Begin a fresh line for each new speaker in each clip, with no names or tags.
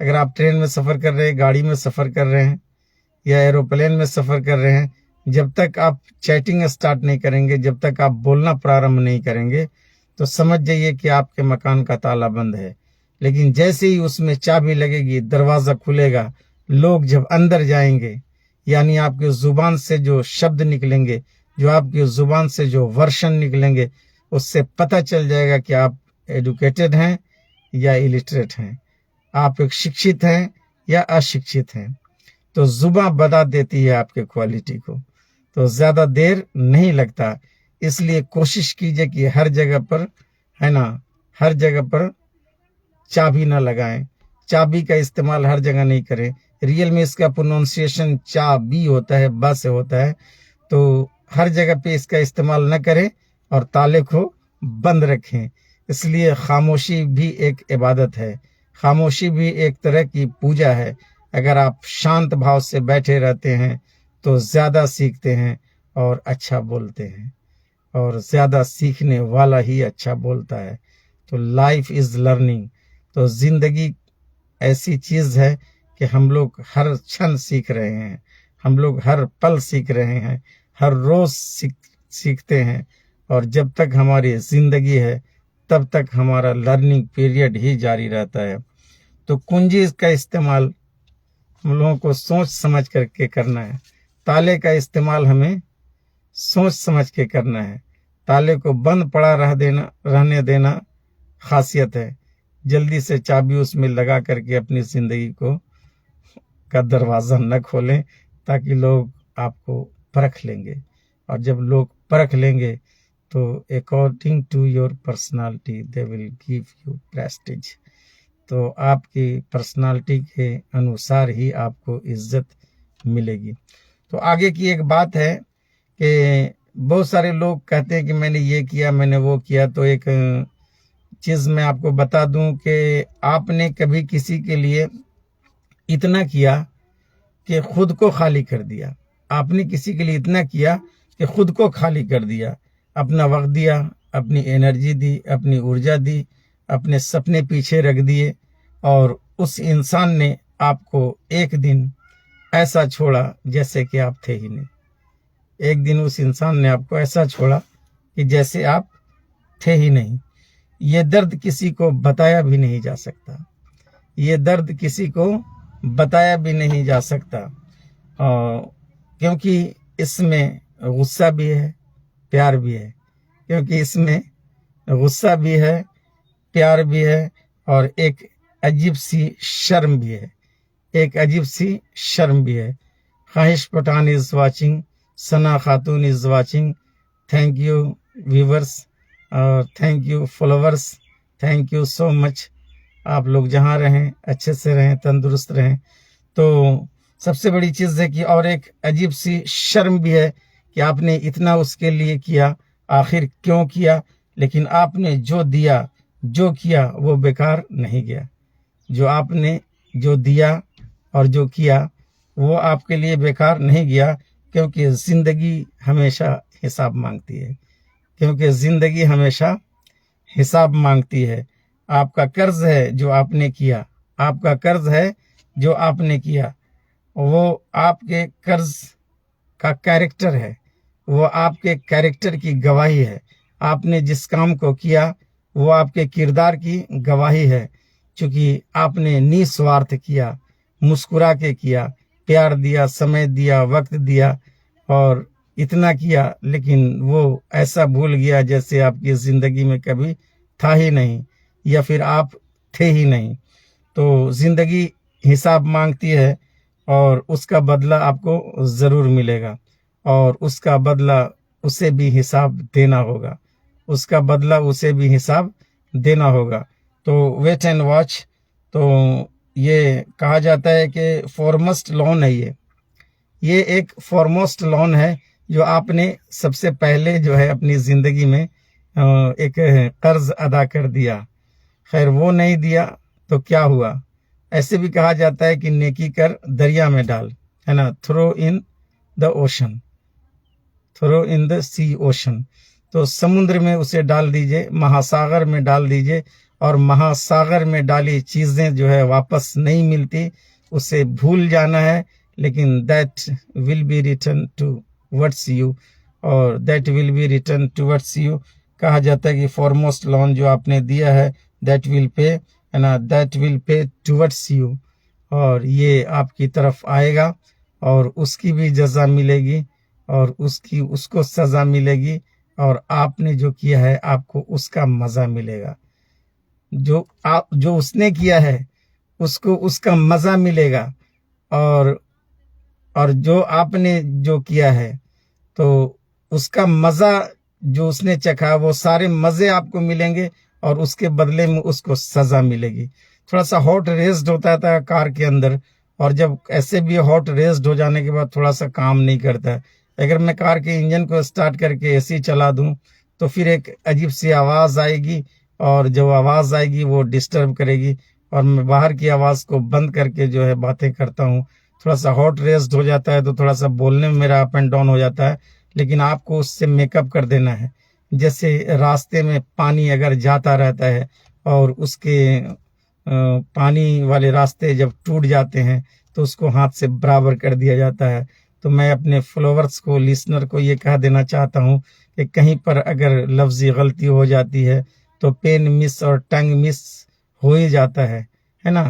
اگر آپ ٹرین میں سفر کر رہے ہیں، گاڑی میں سفر کر رہے ہیں یا ایروپلین میں سفر کر رہے ہیں، جب تک آپ چیٹنگ اسٹارٹ نہیں کریں گے، جب تک آپ بولنا پرارمبھ نہیں کریں گے، تو سمجھ جائیے کہ آپ کے مکان کا تالا بند ہے۔ لیکن جیسے ہی اس میں چابی لگے گی، دروازہ کھلے گا، لوگ جب اندر جائیں گے، یعنی آپ کی زبان سے جو شبد نکلیں گے، جو آپ کی زبان سے جو ورشن نکلیں گے، اس سے پتہ چل جائے گا کہ آپ ایڈوکیٹڈ ہیں یا الٹریٹ ہیں، آپ ایک شکشت ہیں یا اشکشت ہیں۔ تو زباں بتا دیتی ہے آپ کے کوالٹی کو، تو زیادہ دیر نہیں لگتا۔ اس لیے کوشش کیجئے کہ ہر جگہ پر ہے نا، ہر جگہ پر چابی نہ لگائیں، چابی کا استعمال ہر جگہ نہیں کریں۔ ریئل میں اس کا پروننسیشن چابی ہوتا ہے، با سے ہوتا ہے، تو ہر جگہ پہ اس کا استعمال نہ کریں اور تالے کو بند رکھیں۔ اس لیے خاموشی بھی ایک عبادت ہے، خاموشی بھی ایک طرح کی پوجا ہے۔ اگر آپ شانت بھاؤ سے بیٹھے رہتے ہیں تو زیادہ سیکھتے ہیں اور اچھا بولتے ہیں، اور زیادہ سیکھنے والا ہی اچھا بولتا ہے۔ تو لائف از لرننگ، تو زندگی ایسی چیز ہے کہ ہم لوگ ہر چھن سیکھ رہے ہیں، ہم لوگ ہر پل سیکھ رہے ہیں، ہر روز سیکھتے ہیں، اور جب تک ہماری زندگی ہے تب تک ہمارا لرننگ پیریڈ ہی جاری رہتا ہے۔ تو کنجی کا استعمال ہم لوگوں کو سوچ سمجھ کر کے کرنا ہے، تالے کا استعمال ہمیں سوچ سمجھ کے کرنا ہے۔ تالے کو بند پڑا رہنے دینا خاصیت ہے، جلدی سے چابی اس میں لگا کر کے اپنی زندگی کا دروازہ نہ کھولیں، تاکہ لوگ آپ کو پرکھ لیں گے، اور جب لوگ پرکھ لیں گے تو according to your personality they will give you prestige, تو آپ کی پرسنالٹی کے انوسار ہی آپ کو عزت ملے گی۔ تو آگے کی ایک بات ہے کہ بہت سارے لوگ کہتے ہیں کہ میں نے یہ کیا، میں نے وہ کیا۔ تو ایک چیز میں آپ کو بتا دوں کہ آپ نے کبھی کسی کے لیے اتنا کیا کہ خود کو خالی کر دیا، آپ نے کسی کے لیے اتنا کیا کہ خود کو خالی کر دیا، اپنا وقت دیا، اپنی انرجی دی، اپنی ارجا دی، اپنے سپنے پیچھے رکھ دیے، اور اس انسان نے آپ کو ایک دن ایسا چھوڑا جیسے کہ آپ تھے ہی نہیں۔ ایک دن اس انسان نے آپ کو ایسا چھوڑا کہ جیسے آپ تھے ہی نہیں۔ یہ درد کسی کو بتایا بھی نہیں جا سکتا، یہ درد کسی کو بتایا بھی نہیں جا سکتا، کیونکہ اس میں غصہ بھی ہے، پیار بھی ہے، کیونکہ اس میں غصہ بھی ہے، پیار بھی ہے، اور ایک عجیب سی شرم بھی ہے، ایک عجیب سی شرم بھی ہے۔ خواہش پٹھان از watching, Sana Khatoon is watching. Thank you viewers, اور thank you followers, thank you so much. آپ لوگ جہاں رہیں اچھے سے رہیں، تندرست رہیں۔ تو سب سے بڑی چیز ہے کہ اور ایک عجیب سی شرم بھی ہے کہ آپ نے اتنا اس کے لیے کیا، آخر کیوں کیا؟ لیکن آپ نے جو دیا، جو کیا، وہ بیکار نہیں گیا۔ جو آپ نے جو دیا اور جو کیا وہ آپ کے لیے بیکار نہیں گیا، کیونکہ زندگی ہمیشہ حساب مانگتی ہے، کیونکہ زندگی ہمیشہ حساب مانگتی ہے۔ آپ کا قرض ہے جو آپ نے کیا، آپ کا قرض ہے جو آپ نے کیا، وہ آپ کے قرض کا کیریکٹر ہے، وہ آپ کے کیریکٹر کی گواہی ہے۔ آپ نے جس کام کو کیا وہ آپ کے کردار کی گواہی ہے، چونکہ آپ نے نِسوارتھ کیا، مسکرا کے کیا، پیار دیا، سمے دیا، وقت دیا، اور اتنا کیا، لیکن وہ ایسا بھول گیا جیسے آپ کی زندگی میں کبھی تھا ہی نہیں، یا پھر آپ تھے ہی نہیں۔ تو زندگی حساب مانگتی ہے، اور اس کا بدلہ آپ کو ضرور ملے گا، اور اس کا بدلہ اسے بھی حساب دینا ہوگا، اس کا بدلہ اسے بھی حساب دینا ہوگا۔ تو ویٹ اینڈ واچ۔ تو یہ کہا جاتا ہے کہ فارموسٹ لون ہے، یہ ایک فارموسٹ لون ہے جو آپ نے سب سے پہلے جو ہے اپنی زندگی میں ایک قرض ادا کر دیا۔ خیر وہ نہیں دیا تو کیا ہوا؟ ایسے بھی کہا جاتا ہے کہ نیکی کر دریا میں ڈال، ہے نا، throw in the ocean, throw in the sea ocean. تو سمندر میں اسے ڈال دیجئے، مہاساگر میں ڈال دیجئے، اور مہاساگر میں ڈالی چیزیں جو ہے واپس نہیں ملتی، اسے بھول جانا ہے، لیکن that will be return to words you, اور that will be return to words you. کہا جاتا ہے کہ فارموسٹ لون جو آپ نے دیا ہے دیٹ ول پے، ہے نا، that will pay to words you, اور یہ آپ کی طرف آئے گا اور اس کی بھی جزا ملے گی اور اس کو سزا ملے گی، اور آپ نے جو کیا ہے آپ کو اس کا مزہ ملے گا. جو اس نے کیا ہے اس کو اس کا مزہ ملے گا، اور جو آپ نے جو کیا ہے تو اس کا مزہ جو اس نے چکھا وہ سارے مزے آپ کو ملیں گے، اور اس کے بدلے میں اس کو سزا ملے گی. تھوڑا سا ہاٹ ریزڈ ہوتا تھا کار کے اندر، اور جب ایسے بھی ہاٹ ریزڈ ہو جانے کے بعد تھوڑا سا کام نہیں کرتا ہے. اگر میں کار کے انجن کو اسٹارٹ کر کے ایسی چلا دوں تو پھر ایک عجیب سی آواز آئے گی، اور جو آواز آئے گی وہ ڈسٹرب کرے گی، اور میں باہر کی آواز کو بند کر کے جو ہے باتیں کرتا ہوں. تھوڑا سا ہاٹ ریزڈ ہو جاتا ہے تو تھوڑا سا بولنے میں میرا اپ اینڈ ڈاؤن ہو جاتا ہے، لیکن آپ کو اس سے میک اپ کر دینا ہے. جیسے راستے میں پانی اگر جاتا رہتا ہے اور اس کے پانی والے راستے جب ٹوٹ جاتے ہیں تو اس کو ہاتھ سے برابر کر دیا جاتا ہے. تو میں اپنے فالوورز کو، لسنر کو یہ کہہ دینا چاہتا ہوں کہ کہیں پر اگر لفظی غلطی ہو جاتی ہے تو پین مس اور ٹنگ مس ہو ہی جاتا ہے نا،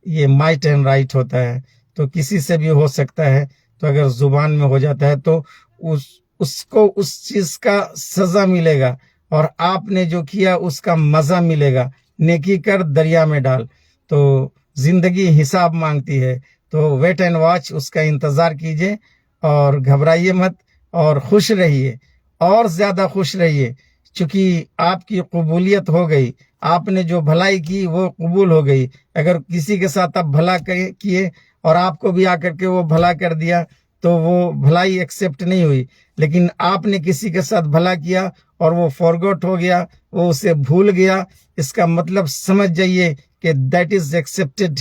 یہ مائٹ اینڈ رائٹ ہوتا ہے، تو کسی سے بھی ہو سکتا ہے. تو اگر زبان میں ہو جاتا ہے تو اس کو اس چیز کا سزا ملے گا، اور آپ نے جو کیا اس کا مزہ ملے گا. نیکی کر دریا میں ڈال. تو زندگی حساب مانگتی ہے، تو ویٹ اینڈ واچ، اس کا انتظار کیجئے اور گھبرائیے مت، اور خوش رہیے، اور زیادہ خوش رہیے، چونکہ آپ کی قبولیت ہو گئی. آپ نے جو بھلائی کی وہ قبول ہو گئی. اگر کسی کے ساتھ آپ بھلا کیے اور آپ کو بھی آ کر کے وہ بھلا کر دیا تو وہ بھلائی ایکسیپٹ نہیں ہوئی. لیکن آپ نے کسی کے ساتھ بھلا کیا اور وہ فارگوٹ ہو گیا، وہ اسے بھول گیا، اس کا مطلب سمجھ جائیے کہ that is accepted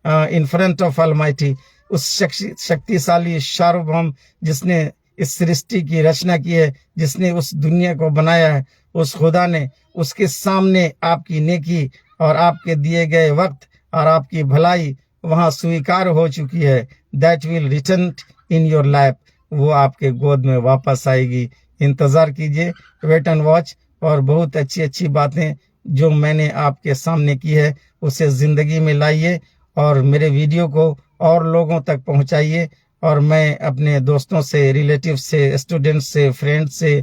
in front of Almighty. اس شکتیشالی ساربھوم جس نے اس سرشٹی کی رچنا کی ہے، جس نے اس دنیا کو بنایا ہے، اس خدا نے، اس کے سامنے آپ کی نیکی اور آپ کے دیے گئے وقت اور آپ کی بھلائی وہاں سویکار ہو چکی ہے. That will return in your life, وہ آپ کے گود میں واپس آئے گی. انتظار کیجئے، ویٹ اینڈ واچ. اور بہت اچھی باتیں جو میں نے آپ کے سامنے کی ہے اسے زندگی میں لائیے، اور میرے ویڈیو کو اور لوگوں تک پہنچائیے. اور میں اپنے دوستوں سے، ریلیٹیو سے، اسٹوڈنٹ سے، فرینڈ سے،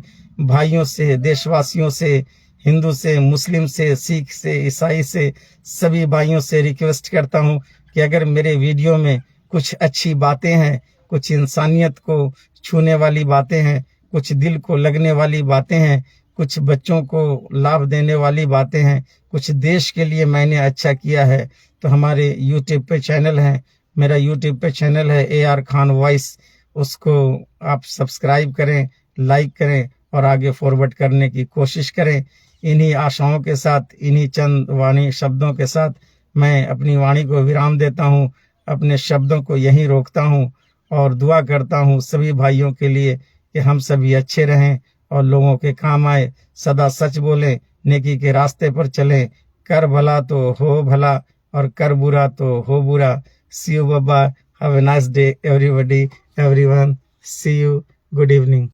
بھائیوں سے، دیش واسیوں سے، ہندو سے، مسلم سے، سکھ سے، عیسائی سے، سبھی بھائیوں سے ریکویسٹ کرتا ہوں کہ اگر میرے ویڈیو میں کچھ اچھی باتیں ہیں، کچھ انسانیت کو چھونے والی باتیں ہیں، کچھ دل کو لگنے والی باتیں ہیں، کچھ بچوں کو لابھ دینے والی باتیں ہیں، کچھ دیش کے لیے میں نے اچھا کیا ہے، تو ہمارے یوٹیوب پہ چینل ہے، میرا یوٹیوب پہ چینل ہے AR خان وائس، اس کو آپ سبسکرائب کریں، لائک کریں اور آگے فارورڈ کرنے کی کوشش کریں. انہی آشاؤں کے ساتھ، انہی چند وانی شبدوں کے ساتھ میں اپنی وانی کو ویرام دیتا ہوں، اپنے شبدوں کو یہیں روکتا ہوں، اور دعا کرتا ہوں سبھی بھائیوں کے لیے کہ ہم سبھی اچھے رہیں اور لوگوں کے کام آئے، سدا سچ بولیں، نیکی کے راستے پر چلیں، کر بھلا تو ہو بھلا اور کر برا تو ہو برا. See you, bye bye. Have a nice day, everybody, everyone. See you. Good evening.